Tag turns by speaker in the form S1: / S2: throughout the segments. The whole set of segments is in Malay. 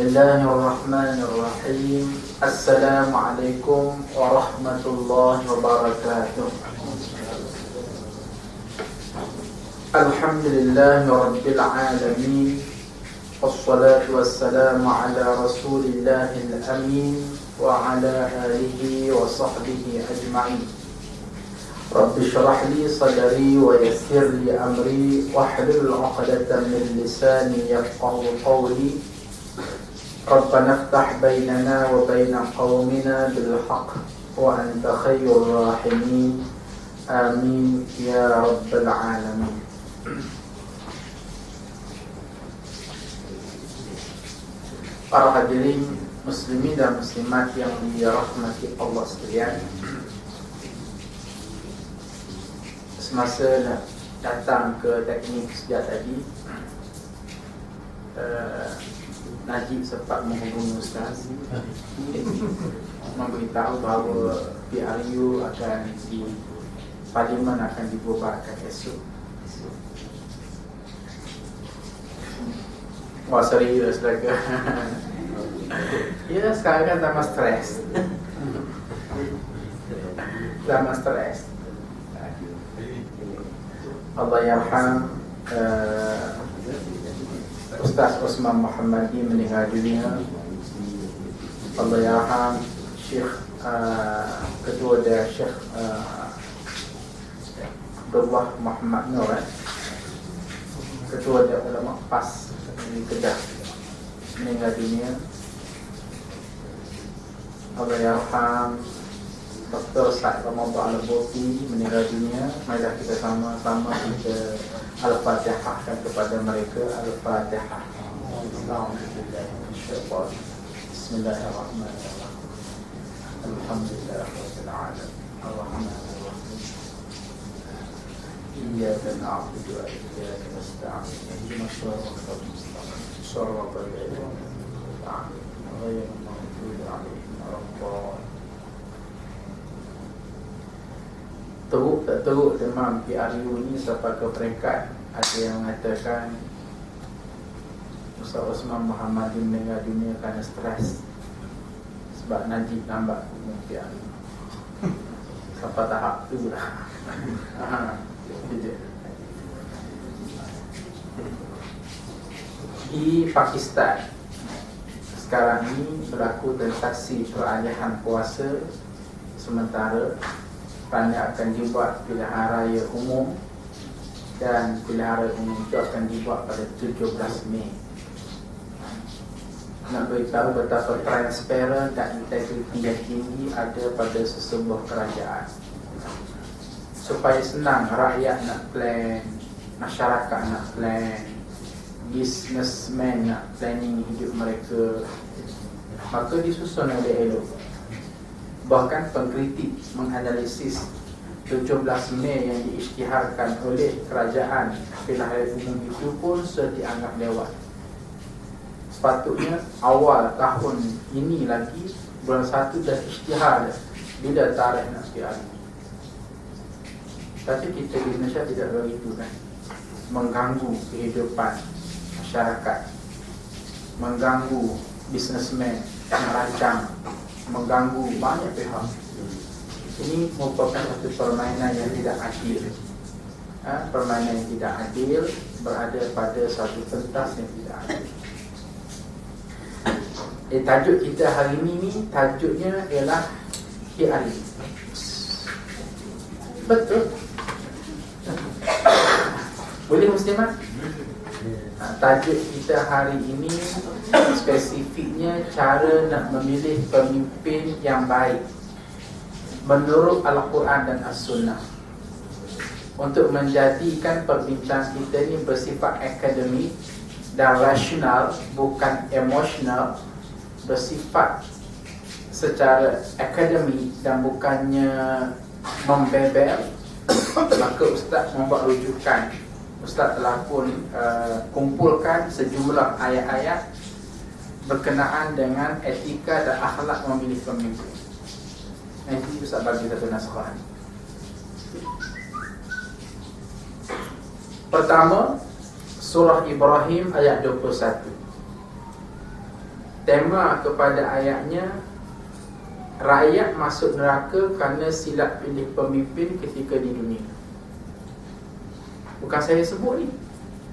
S1: Bismillahirrahmanirrahim. Assalamualaikum warahmatullahi wabarakatuh. Alhamdulillahi rabbil alamin. Wassalatu wassalamu ala rasulillahil amin wa ala alihi wa sahbihi ajma'in. Rabbi syrah li sadri wa yassir li amri wahlul 'uqdatam min lisani yafqahu qawli. Rabbana iftah bainana wa baina qaumina bil haqq wa anta khairur rahimin. Amin ya rabbal alamin. Para hadirin muslimin dan muslimat yang dirahmati Allah sekalian, semasa nak datang ke teknik sejak tadi, Najib sempat menghubungi Ustaz memberitahu bahawa PRU akan di Parlimen akan dibubarkan esok. Wah, serius lega. Ya, sekarang kan zaman stres. Zaman stres. Allah yarham Ustaz Osman Muhammadi meninggal dunia. Allah yarham Syekh Ketua dia Syekh Abdullah Muhammad Nur, Ketua dia ulama PAS di Kedah, meninggal dunia. Allah yarham Dr. Sa'id Ramadan Al-Boti meninggal dunia. Marilah kita sama-sama kita Al-Fatihahkan kepada mereka. Al-Fatihah. Bismillahirrahmanirrahim. Alhamdulillahirabbil alamin. Arrahmanirrahim. Iyyaka na'budu wa iyyaka nasta'in. Ihdinas siratal mustaqim. Shiratal ladzina an'amta 'alaihim ghairil maghdubi 'alaihim waladdallin. Teruk tak teruk demam PRU ni sampai ke peringkat ada yang mengatakan Ustaz Osman Muhammadi meninggal dunia kerana stres sebab Najib nampak PRU. Sampai tahap tu lah. Di Pakistan sekarang ni berlaku transaksi peralihan kuasa sementara kerana akan dibuat pilihan raya umum, dan pilihan raya umum itu akan dibuat pada 17 Mei. Nak beritahu betapa transparan dan integriti yang tinggi ada pada sesebuah kerajaan. Supaya senang rakyat nak plan, masyarakat nak plan, businessman nak planning hidup mereka, maka disusun oleh elok. Bahkan pengkritik menganalisis 17 Mei yang diisytiharkan oleh kerajaan pilihan raya umum itu pun sudah dianggap lewat. Sepatutnya awal tahun ini lagi, bulan 1 dah isytihar bila tarikh nak PRU. Tapi kita di Malaysia tidak begitu kan. Mengganggu kehidupan masyarakat, mengganggu businessman yang rancang, mengganggu banyak pihak. Ini merupakan satu permainan yang tidak adil. Permainan yang tidak adil berada pada satu pentas yang tidak adil. Tajuk kita hari ini tajuknya ialah PRU. Betul? Boleh muslimat? Tajuk kita hari ini spesifiknya cara nak memilih pemimpin yang baik menurut Al-Quran dan As-Sunnah, untuk menjadikan perbincangan kita ini bersifat akademik dan rasional, bukan emosional, bersifat secara akademik dan bukannya membebel. Maka Ustaz membuat rujukan. Ustaz telah pun kumpulkan sejumlah ayat-ayat berkenaan dengan etika dan akhlak memilih pemimpin. Nanti Ustaz bagi satu naskah. Pertama, surah Ibrahim ayat 21. tema kepada ayatnya, rakyat masuk neraka kerana silap pilih pemimpin ketika di dunia. Bukan saya sebut ni,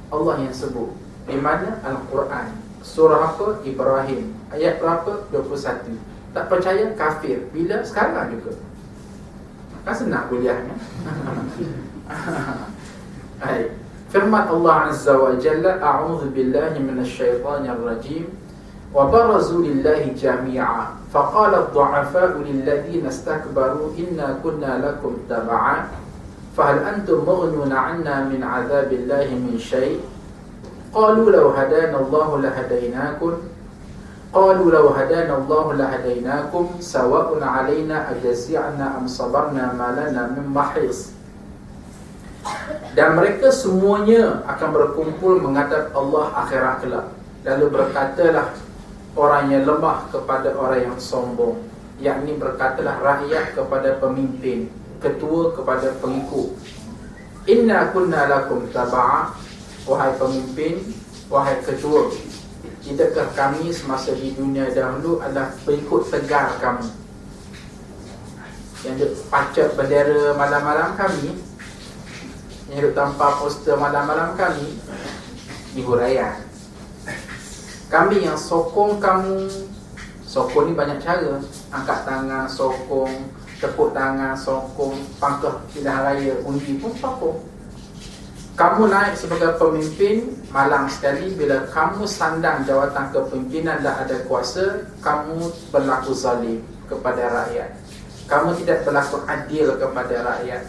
S1: Allah yang sebut. Di mana? Al-Quran. Surah apa? Ibrahim. Ayat berapa? 21. Tak percaya? Kafir. Bila? Sekarang juga. Kan senang kuliahnya. Baik. Firman Allah Azza wa Jalla, a'udzu billahi minasyaitonir rajim. Wa barazu lillahi jami'a faqala ad-du'afa'u lilladhina istakbaru inna kunna lakum tab'an fahal antum mughnuna 'anna min 'adzabillahi min syai'. Qalu law hadana Allahu lahadainakum sawa'un 'alaina ajaz'na am sabarna ma lana min mahis. Dan mereka semuanya akan berkumpul menghadap Allah akhirat kelak. Lalu berkatalah orang yang lemah kepada orang yang sombong, yakni berkatalah rakyat kepada pemimpin, ketua kepada pengikut, inna kunna lakum taba'a, wahai pemimpin, wahai ketua, tidakkah kami semasa di dunia dahulu adalah pengikut tegar kamu, yang duk pacak bendera malam-malam kami, yang duk tampar poster malam-malam kami di huraian. Kami yang sokong kamu. Sokong ni banyak cara. Angkat tangan, sokong. Tepuk tangan, sokong. Pangkah pilihan raya, undi pun sokong. Kamu naik sebagai pemimpin, malang sekali bila kamu sandang jawatan kepimpinan dan ada kuasa, kamu berlaku zalim kepada rakyat. Kamu tidak berlaku adil kepada rakyat.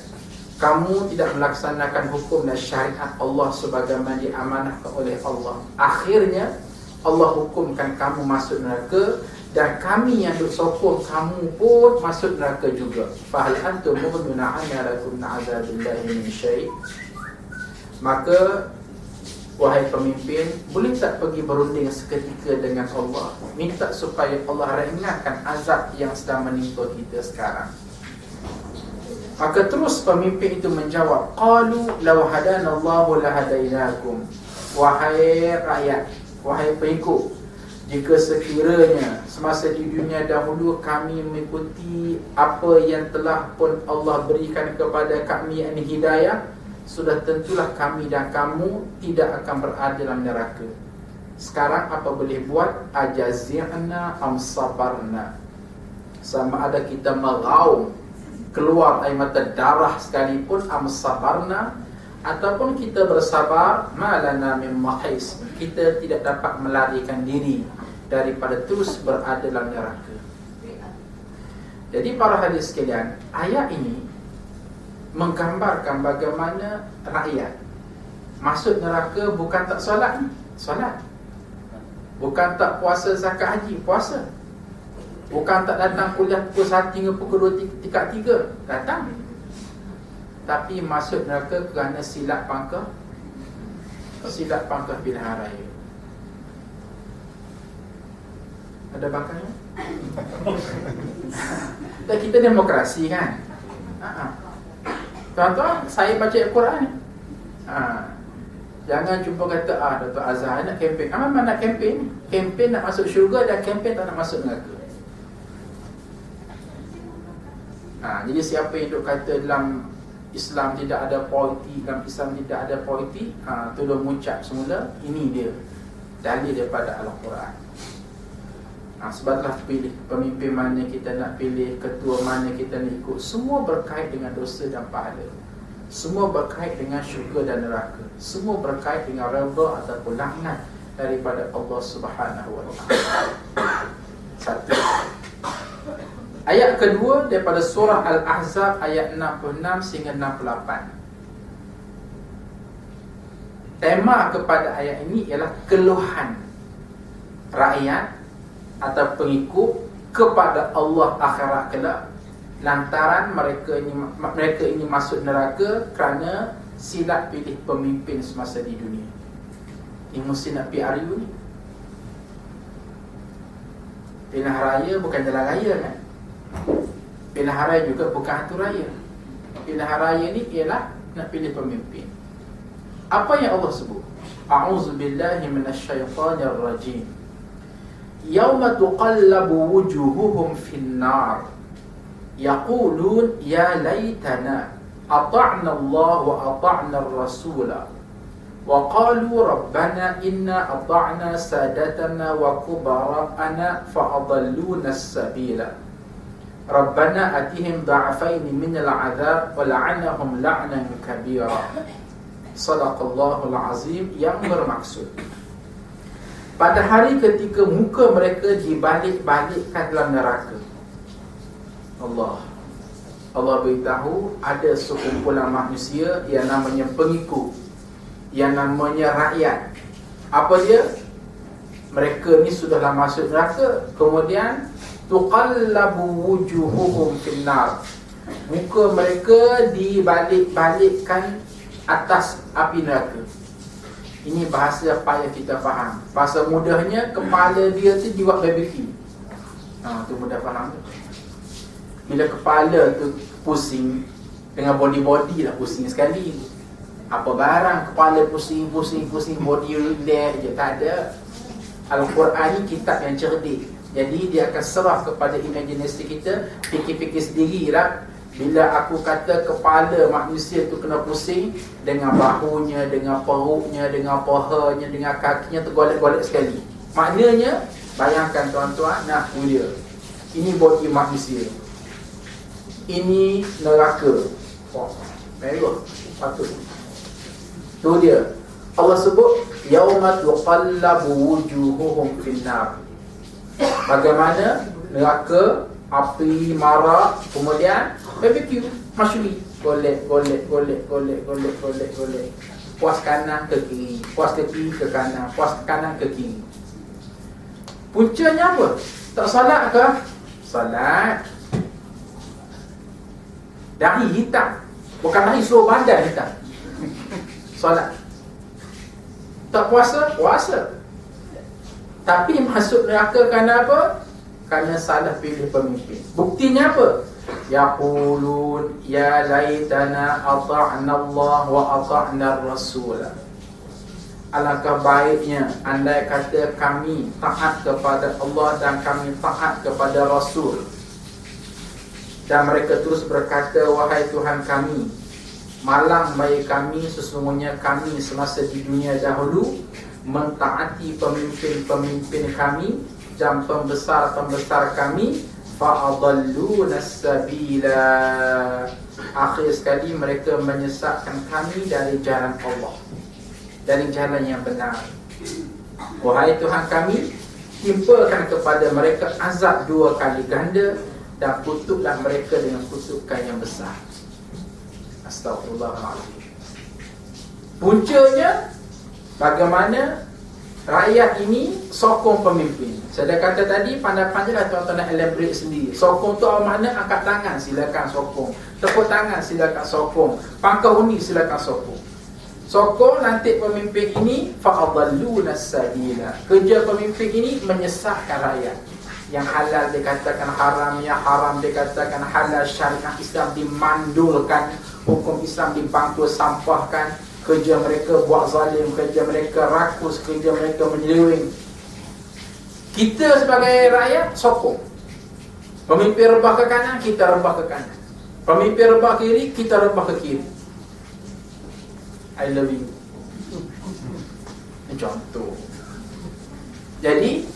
S1: Kamu tidak melaksanakan hukum dan syariat Allah sebagaimana diamanahkan oleh Allah. Akhirnya Allah hukumkan kamu masuk neraka, dan kami yang duk sokong kamu pun masuk neraka juga. Fahal antum mughnuna 'anna lakum min 'adzabillahi min syai'. Maka wahai pemimpin, boleh tak pergi berunding seketika dengan Allah, minta supaya Allah ringankan azab yang sedang menimpa kita sekarang. Maka terus pemimpin itu menjawab, qalu law hadana Allahu lahadainakum. Wahai rakyat, wahai pengikut, jika sekiranya semasa di dunia dahulu kami mengikuti apa yang telah pun Allah berikan kepada kami, yakni hidayah, sudah tentulah kami dan kamu tidak akan berada dalam neraka. Sekarang apa boleh buat? Ajazi'na am sabarna. Sama ada kita meraung, keluar air mata darah sekalipun, am sabarna, ataupun kita bersabar, malana min mahis, kita tidak dapat melarikan diri daripada terus berada dalam neraka. Jadi para hadis sekalian, ayat ini menggambarkan bagaimana rakyat masuk neraka bukan tak solat ni, solat. Bukan tak puasa zakat haji, puasa. Bukan tak datang kuliah pukul 1 hingga pukul 2 tingkat 3, datang. Tapi masuk neraka kerana silap pangkah pilihan raya. Ada bakangnya? Dan kita demokrasi kan? Tuan-tuan, saya baca Al-Quran ni. Jangan cuba kata, Dr. Azhar nak kempen. Memang nak kempen. Kempen nak masuk syurga dan kempen tak nak masuk neraka. Jadi siapa yang duk kata dalam Islam tidak ada politik, dalam Islam tidak ada politik, tolong mengucap semula, ini dia dalil daripada Al-Quran. Sebablah pilih pemimpin mana kita nak pilih, ketua mana kita nak ikut, semua berkait dengan dosa dan pahala. Semua berkait dengan syurga dan neraka. Semua berkait dengan redha ataupun laknat daripada Allah Subhanahu wa taala. Satu. Ayat kedua daripada surah Al-Ahzab ayat 66 sehingga 68. Tema kepada ayat ini ialah keluhan rakyat atau pengikut kepada Allah akhirat kelak, lantaran mereka ini masuk neraka kerana silap pilih pemimpin semasa di dunia. Ini mesti nak PRU ni. Pilihan raya bukan jalan raya kan? Pilihan raya juga bukan hantu raya. Pilihan raya ni ialah nak pilih pemimpin. Apa yang Allah sebut? A'udzubillahi minasyaitonir rajim. yauma tuqallabu wujuhuhum finnar yaqulun ya laitana ata'na Allah wa ata'na ar-rasula wa qalu rabbana inna ata'na sadatana wa kubara'ana fa adalluna as-sabila rabbana atihim da'afain min al-'adhab wa la'anahum la'nan kabira. Sadaqallahul azim, yang bermaksud pada hari ketika muka mereka dibalik-balikkan dalam neraka. Allah beritahu ada sekumpulan manusia yang namanya pengikut, yang namanya rakyat. Apa dia? Mereka ni sudahlah masuk neraka, kemudian tuqallabu wujuhuhum finnar, muka mereka dibalik-balikkan atas api neraka. Ini bahasa payah kita faham. Bahasa mudahnya, kepala dia tu dibuat BBQ. Tu mudah faham. Bila kepala tu pusing, dengan body lah pusing sekali. Apa barang kepala pusing, body relax je, tak ada. Al-Quran ni kitab yang cerdik. Jadi dia akan serah kepada imajinasi kita, fikir-fikir sendirilah. Bila aku kata kepala manusia tu kena pusing, dengan bahunya, dengan perutnya, dengan pahanya, dengan kakinya tergolek-golek sekali. Maknanya, bayangkan tuan-tuan, tu dia. Ini body manusia. Ini neraka. Merah, patut. Tu dia. Allah sebut, yauma tuqallabu wujuhuhum finnar. Bagaimana neraka, api marak, kemudian BBQ, masyuri, golek. Puas kanan ke kiri, puas ke kiri ke kanan, puas kanan ke kiri. Puncanya apa? Tak salat ke? Salat. Dahi hitam, bukan dahi seluruh badan hitam. Salat. Tak puasa? Puasa. Tapi masuk neraka kerana apa? Kerana salah pilih pemimpin. Buktinya apa? Yaqulun ya laitana ata'na Allah wa ata'na ar-rasul. Alangkah baiknya andai kata kami taat kepada Allah dan kami taat kepada Rasul. Dan mereka terus berkata, wahai Tuhan kami, malang bagi kami, sesungguhnya kami semasa di dunia dahulu mentaati pemimpin-pemimpin kami dan pembesar-pembesar kami, fa'adalluna as-sabila. Akhir sekali mereka menyesatkan kami dari jalan Allah, dari jalan yang benar. Wahai Tuhan kami, timpakan kepada mereka azab 2 kali ganda dan kutuklah mereka dengan kutukan yang besar. Astaghfirullahaladzim. Puncanya bagaimana rakyat ini sokong pemimpin. Saya dah kata tadi, pandai-pandailah tuan-tuan nak elaborate sendiri. Sokong tu apa makna? Angkat tangan silakan sokong, tepuk tangan silakan sokong, pangkah undi silakan sokong. Sokong lantik pemimpin ini, fa'adalluna as-sabila. Kerja pemimpin ini menyesatkan rakyat. Yang halal dikatakan haram, yang haram dikatakan halal. Syariat Islam dimandulkan, hukum Islam dibangkul sampahkan. Kerja mereka buat zalim, kerja mereka rakus, kerja mereka menyeleweng. Kita sebagai rakyat sokong. Pemimpin rebah ke kanan, kita rebah ke kanan. Pemimpin rebah ke kiri, kita rebah ke kiri. I love you. Ini contoh. Jadi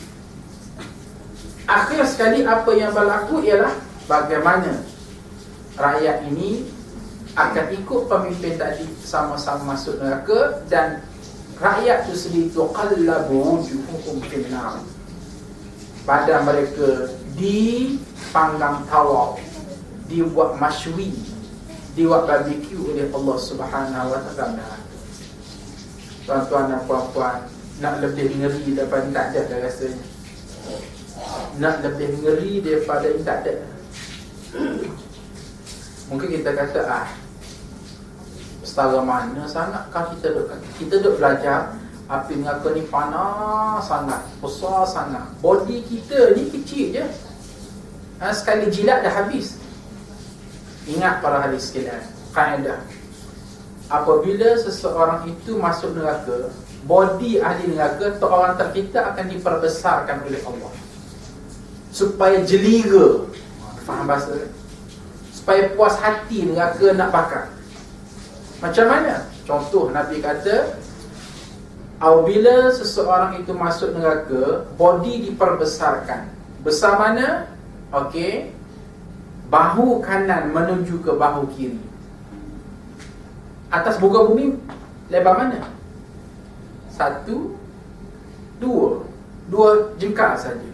S1: akhir sekali apa yang berlaku ialah bagaimana rakyat ini akan ikut pemimpin tadi, sama-sama masuk neraka. Dan rakyat itu sendiri tuqallabu wujuhuhum finnar, badan mereka dipanggang tawar, dibuat masywi, dibuat barbecue oleh Allah Subhanahu wa ta'ala. Tuan-tuan dan puan-puan, nak lebih ngeri daripada tak ada dah rasanya. Nak lebih ngeri daripada tak ada. Mungkin kita kata setara mana sangat kan kita duk belajar api neraka ni panas sangat, besar sangat. Body kita ni kecil je. Sekali jilat dah habis. Ingat para hadis sekalian, kaedah apabila seseorang itu masuk neraka, body ahli neraka atau orang terfitnah akan diperbesarkan oleh Allah supaya jeliga, faham bahasa, supaya puas hati neraka nak bakar. Macam mana? Contoh Nabi kata, apabila seseorang itu masuk neraka, body diperbesarkan. Besar mana? Okey, bahu kanan menuju ke bahu kiri. Atas muka bumi lebar mana? 1, 2 jengkal saja.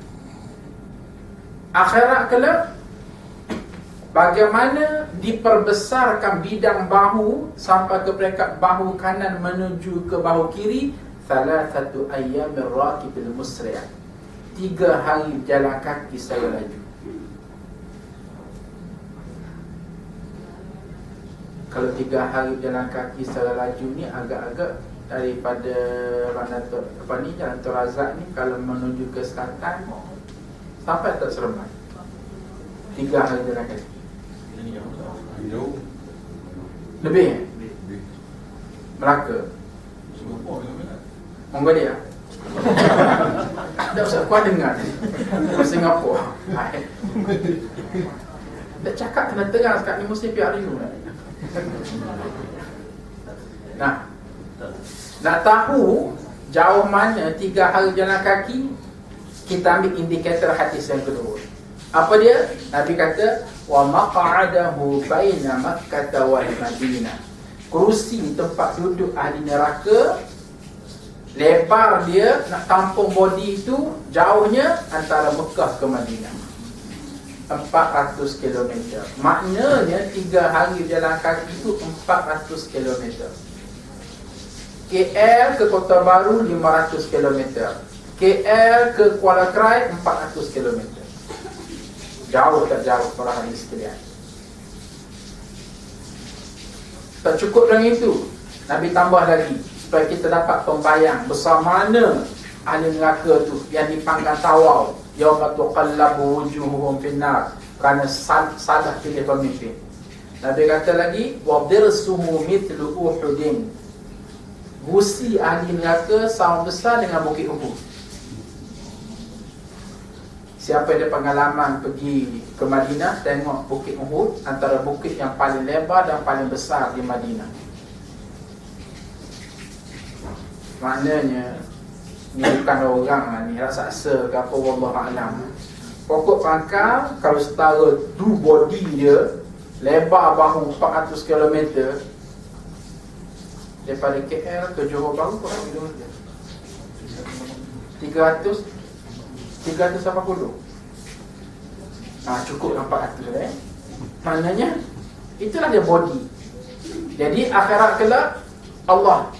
S1: Akhirat kelak, bagaimana diperbesarkan bidang bahu sampai ke peringkat bahu kanan menuju ke bahu kiri? Thalathatu ayyamir rakibil musri'. 3 hari jalan kaki saya laju. Kalau 3 hari jalan kaki secara laju ni agak-agak daripada Jalan Tun Razak ni, kalau menuju ke selatan sampai tak Seremban. 3 hari jalan kaki. Lebih Melaka, Mongolia. Tak usah kau dengar Singapura. Tak cakap kena terang sekat ni mesti PRU. Nah, nak tahu jauh mana 3 hari jalan kaki, kita ambil indikator hadis yang kedua. Apa dia? Nabi kata, wa maq'adahu baina Makkah wal Madinah. Kerusi tempat duduk ahli neraka, lebar dia nak tampung body itu, jauhnya antara Mekah ke Madinah 400 km. Maknanya 3 hari jalan kaki itu 400 km. KL ke Kota Baru 500 km. KL ke Kuala Krai 400 km. Jauh tak jauh para hadis sekalian? Tak cukup dengan itu, Nabi tambah lagi supaya kita dapat pembayang besar mana ahli neraka tu yang dipanggang tawau, yauma tuqallabu wujuhuhum finnar, kerana salah pilih pemimpin. Nabi kata lagi, wa dirsuhu mithlu uhudin. Gusi ahli neraka sama besar dengan bukit Uhud. Siapa yang ada pengalaman pergi ke Madinah, tengok bukit Uhud, antara bukit yang paling lebar dan paling besar di Madinah. Maknanya ni bukan orang lah, ni raksasa ke apa, wallahualam. Pokok pangkal kalau setara du body dia, lebar bahu 400 km, daripada KL ke Johor Bahru berapa kilometer? 380. Cukup 400 Maknanya itulah dia body. Jadi akhirat kelak Allah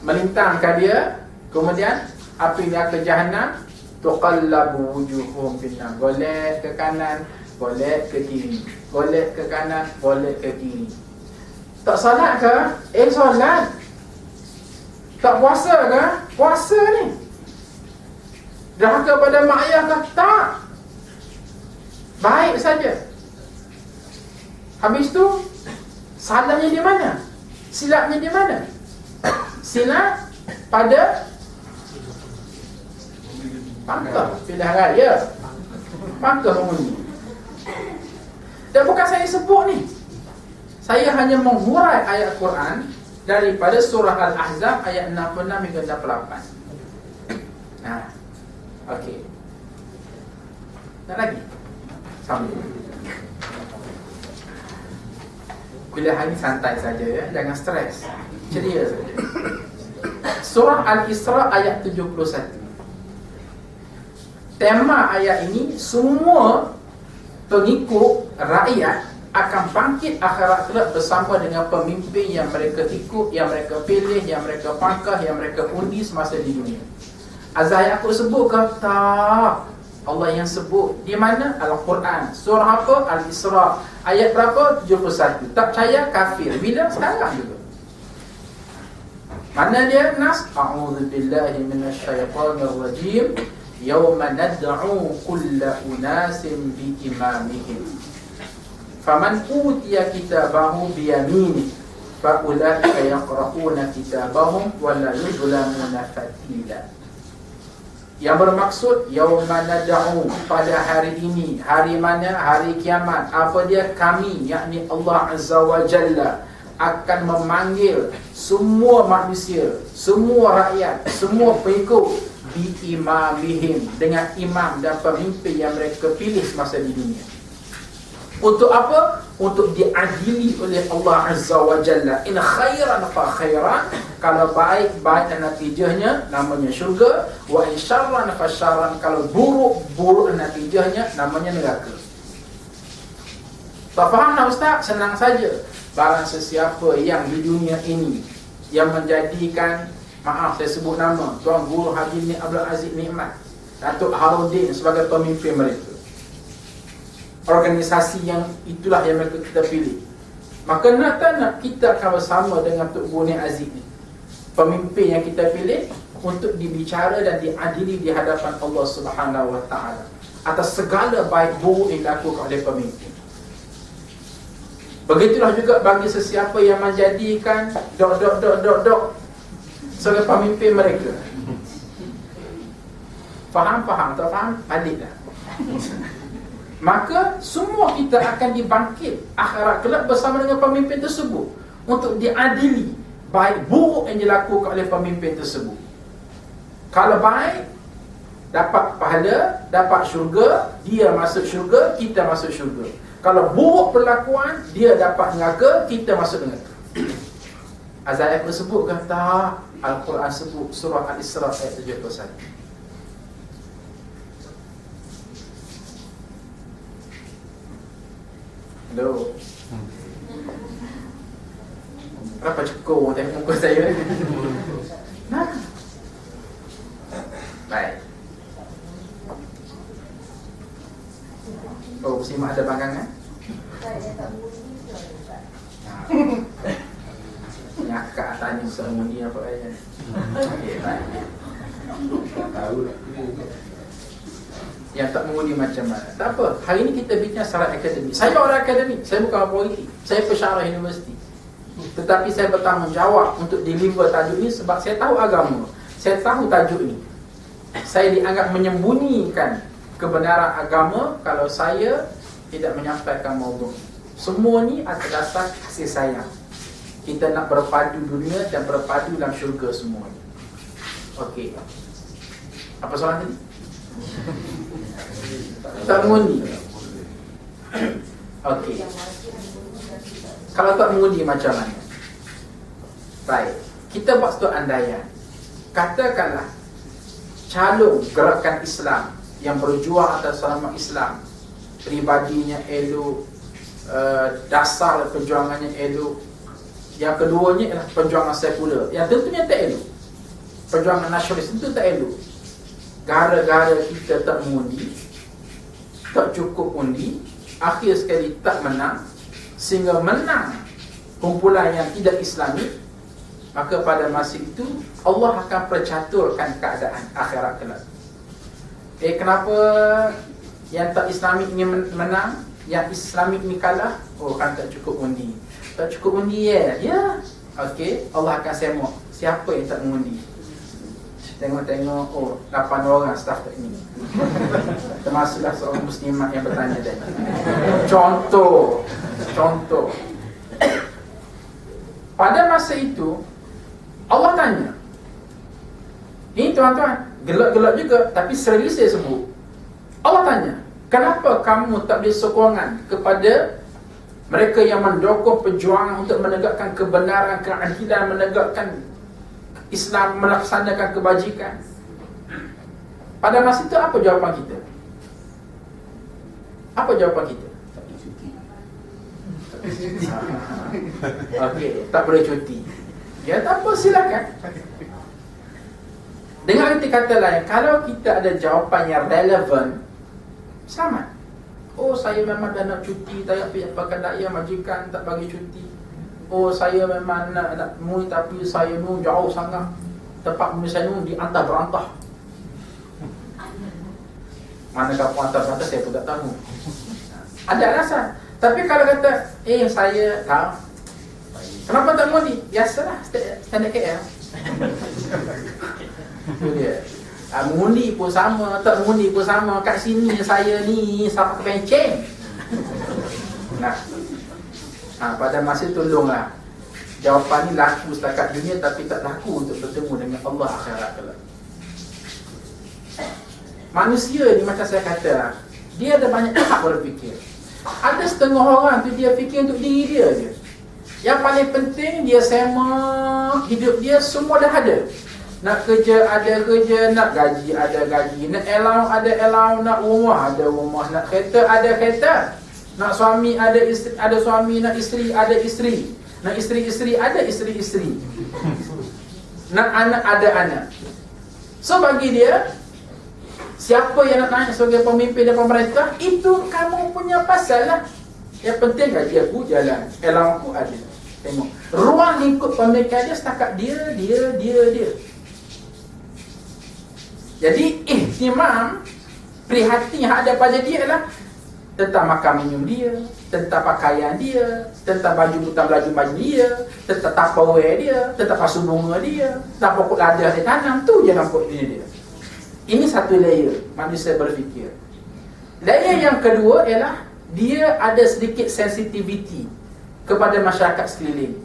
S1: melintangkan dia, kemudian api neraka jahanam tuqallabu wujuhum finnar, golek ke kanan, golek ke kiri, golek ke kanan, golek ke kiri. Tak salat ke? Solat. Tak puasa ke? Puasa ni. Derhaka pada mak ayah ke? Tak. Baik saja. Habis tu salahnya di mana? Silapnya di mana? Silap pada pangkah pilihan raya, pangkah mengundi. Dan bukan saya sebut ni, saya hanya menghurai ayat Quran daripada surah Al-Ahzab ayat 66 hingga 68. Okey. Nak lagi? Sambung. Kuliah hari santai saja ya, jangan stres. Ceria saja. Surah Al-Isra ayat 71. Tema ayat ini, semua pengikut rakyat akan bangkit akhirat kelak bersama dengan pemimpin yang mereka ikut, yang mereka pilih, yang mereka pangkah, yang mereka undi semasa di dunia. Azal aku sebut ke? Tak. Allah yang sebut. Di mana? Al-Quran. Surah apa? Al-Isra. Ayat berapa? 71. Tak percaya? Kafir. Bila? Sekarang juga. Mana dia? Nas? A'udzubillahi minasyaitanir rajim. Yawma nad'u kulla unasin bi imamihim. Faman utiya kitabahu biyaminih fa ulaika yaqra'una kitabahum wa la yuzlamuna fatila. Yang bermaksud yauma nad'u, pada hari ini. Hari mana? Hari kiamat. Apa dia? Kami, yakni Allah Azza wa Jalla, akan memanggil semua manusia, semua rakyat, semua pengikut biimamihim, dengan imam dan pemimpin yang mereka pilih semasa di dunia. Untuk apa? Untuk diadili oleh Allah Azza wa Jalla. In khairan fa khairan, kalau baik, baik dan natijahnya namanya syurga. Wa in syarran fa syarran, kalau buruk, buruk dan natijahnya namanya neraka. Tak faham tak Ustaz? Senang saja. Barang sesiapa yang di dunia ini yang menjadikan, maaf saya sebut nama, Tuan Guru Haji bin Abdul Aziz Nikmat, Datuk Harudin sebagai pemimpin mereka, organisasi yang itulah yang mereka kita pilih, maka nak tak nak kita akan bersama dengan Tok Guru Aziz ni, pemimpin yang kita pilih, untuk dibicara dan diadili di hadapan Allah Subhanahu wa Ta'ala atas segala baik buruk yang dilakukan oleh pemimpin. Begitulah juga bagi sesiapa yang menjadikan sebagai pemimpin mereka. Faham? Tak faham? Balik dah. Maka semua kita akan dibangkit akhirat kelak bersama dengan pemimpin tersebut untuk diadili baik buruk yang dilakukan oleh pemimpin tersebut. Kalau baik, dapat pahala, dapat syurga, dia masuk syurga, kita masuk syurga. Kalau buruk perlakuan, dia dapat neraka, kita masuk neraka. Azab tersebut kata Al-Quran sebut surah Al-Isra ayat 71. Hello. Kenapa cukup tengok muka saya? Nah. Baik. Oh, simak ada bangkangan?
S2: Saya tak bunyi Ustaz.
S1: Nyakak tanya soal mundi apa kaya. Okey, baik. Tahu lah. Yang tak mengundi macam mana. Tak apa, hari ini kita bincang secara akademik. Saya orang akademik, saya bukan politik. Saya pensyarah universiti. Tetapi saya bertanggungjawab untuk deliver tajuk ini sebab saya tahu agama. Saya tahu tajuk ini. Saya dianggap menyembunyikan kebenaran agama kalau saya tidak menyampaikan maudhu. Semua ni atas dasar kasih sayang. Kita nak berpadu dunia dan berpadu dalam syurga semua ni. Okey. Apa soalan tadi? Tak mengundi. Okey. Kalau tak mengundi macam mana? Baik. Kita buat satu andaian. Katakanlah calon gerakan Islam yang berjuang atas selamat Islam, pribadinya elok, dasar perjuangannya elok. Yang keduanya adalah perjuangan sekular, yang tentunya tak elok. Perjuangan nasionalis tentu tak elok. Gara-gara kita tak mengundi, tak cukup undi, akhir sekali tak menang, sehingga menang kumpulan yang tidak Islami, maka pada masa itu Allah akan percaturkan keadaan akhirat kelak. Kenapa yang tak Islamik ni menang, yang Islamik ni kalah? Oh, kan tak cukup undi. Tak cukup undi ya? Okey, Allah akan semok siapa yang tak mengundi. Tengok-tengok, oh 8 orang staf teknik. Termasuklah seorang muslimat yang bertanya tadi. Contoh. Pada masa itu Allah tanya, ini tuan-tuan, gelak-gelak juga, tapi serius saya sebut. Allah tanya, kenapa kamu tak beri sokongan kepada mereka yang mendokong perjuangan untuk menegakkan kebenaran, keadilan, menegakkan Islam, melaksanakan kebajikan? Pada masa itu apa jawapan kita? Apa jawapan kita? Okey, tak boleh cuti. Ya, tak apa, silakan. Dengan arti kata lain, kalau kita ada jawapan yang relevan, selamat. Oh, saya memang dah nak cuti, tak payah pakai daya majikan tak bagi cuti. Oh, saya memang nak mui, tapi saya nu jauh sangat. Tempat mui saya nu di antah berantah. Manakah antah berantah saya pun tak tahu. Ada alasan. Tapi kalau kata, saya tahu, Kenapa tak mengundi? Biasalah, standard KL. Itu dia. Mengundi pun sama, tak mengundi pun sama. Kat sini saya ni sama kepenceng. Nah, pada masa tolonglah. Jawapan ni laku setakat dunia tapi tak laku untuk bertemu dengan Allah akhirat kelak. Manusia ni macam saya kata, dia ada banyak hak berfikir. Ada setengah orang tu dia fikir untuk diri dia je. Yang paling penting dia sema hidup dia semua dah ada. Nak kerja ada kerja, nak gaji ada gaji, nak allowance ada allowance, nak rumah ada rumah, nak kereta ada kereta, nak suami ada suami, nak isteri ada isteri, nak isteri ada isteri, nak anak ada anak. So bagi dia, siapa yang nak naik sebagai pemimpin dan pemerintah, itu kamu punya pasal lah. Yang penting gaji aku jalan, allowance aku ada. Tengok, ruang lingkup pemikiran dia setakat dia. Jadi ihtimam, prihatin yang ada pada dia adalah tentang makan minum dia, tentang pakaian dia, tentang baju dia, tentang tupperware dia, tentang pasu bunga dia, tentang pokok lada dia tanam. Tu je nampak dunia dia. Ini satu layer manusia berfikir. Layer yang kedua ialah dia ada sedikit sensitivity kepada masyarakat sekeliling.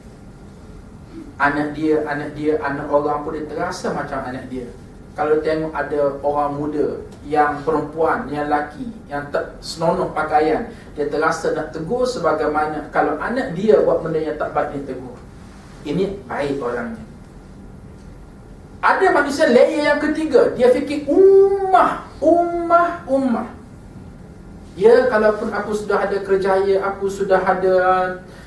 S1: Anak dia, anak orang pun dia terasa macam anak dia. Kalau tengok ada orang muda, yang perempuan, yang lelaki, yang tak senonoh pakaian, dia terasa nak tegur sebagaimana kalau anak dia buat benda yang tak baik, dia tegur. Ini baik orangnya. Ada manusia layer yang ketiga, dia fikir ummah. Ya, kalaupun aku sudah ada kerjaya, aku sudah ada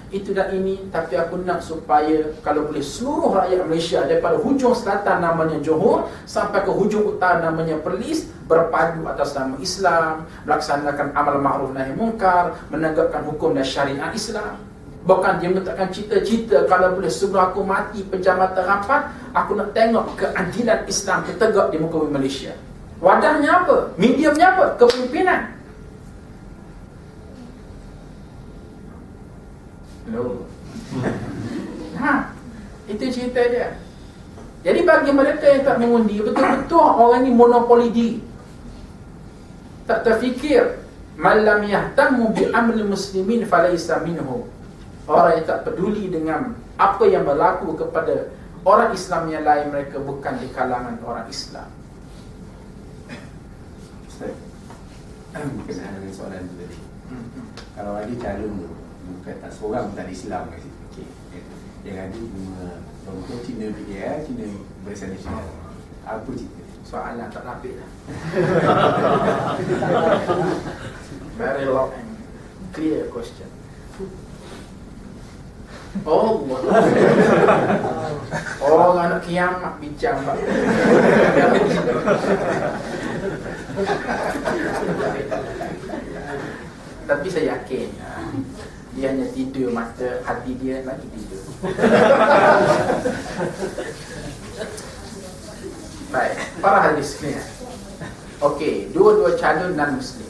S1: itu dan ini, tapi aku nak supaya kalau boleh seluruh rakyat Malaysia daripada hujung selatan namanya Johor sampai ke hujung utara namanya Perlis berpadu atas nama Islam, melaksanakan amal ma'ruf nahi munkar, menegakkan hukum dan syariat Islam. Bukan dia meletakkan cita-cita kalau boleh sebelum aku mati penjambatan rapat, aku nak tengok keadilan Islam tertegak di muka bumi Malaysia. Wadahnya apa? Mediumnya apa? Kepimpinan. Hello. Itu cerita dia. Jadi bagi mereka yang tak mengundi, betul-betul orang ni monopoli diri. Tak terfikir, man lam yahtammu bi amri muslimin falaysa minhu. Orang yang tak peduli dengan apa yang berlaku kepada orang Islam yang lain, mereka bukan di kalangan orang Islam.
S3: Ustaz, berkenaan dengan soalan tu tadi. Kalau ada calon tu, bukan tak seorang tak ada Islam kat situ. Okey. Yang ada cuma perempuan Cina PKR, Cina barisan nasional. Apa cerita?
S1: Soalan tak lapik lah. Very long and clear question. Orang anak kiamat bincang Pak. Tapi saya yakin dia hanya tidur mata, hati dia lagi tidur. Baik, para hadis sekalian. Okey, dua-dua calon non-Muslim.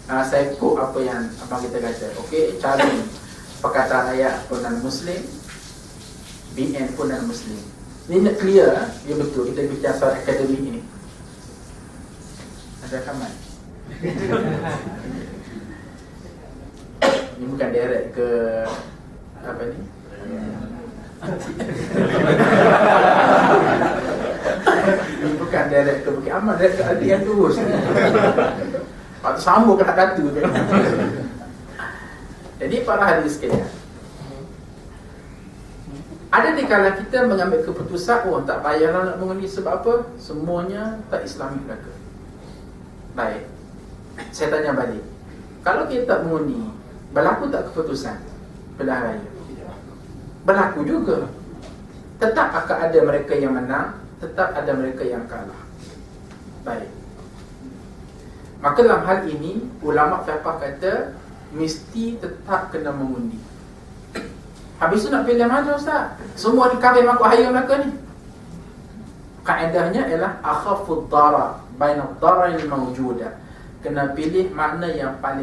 S1: Saya ikut apa yang abang kita kata. Okey, calon perkataan ayat pun non-Muslim, BN pun non-Muslim. Ini nak clear, dia betul. Kita bincang soal akademik ini. Ada rakaman. Ini bukan direct ke apa ni? Ini bukan direct ke Bukit Aman, direct ke adik yang terus. Waktu sambung kata-kata tu. Jadi para hadis sekalian, ada di kalangan kita mengambil keputusan, tak payahlah nak mengundi sebab apa? Semuanya tak Islamik belaka. Baik, saya tanya balik, kalau kita tak mengundi, berlaku tak keputusan pilihan raya? Berlaku juga. Tetap akan ada mereka yang menang, tetap ada mereka yang kalah. Baik, maka dalam hal ini ulama fiqh kata mesti tetap kena mengundi. Habis tu nak pilih mana Ustaz? Semua dikawin makhluk hayat mereka ni. Kaedahnya ialah akhafud darar bainad darain mawjudah. Kena pilih mana yang paling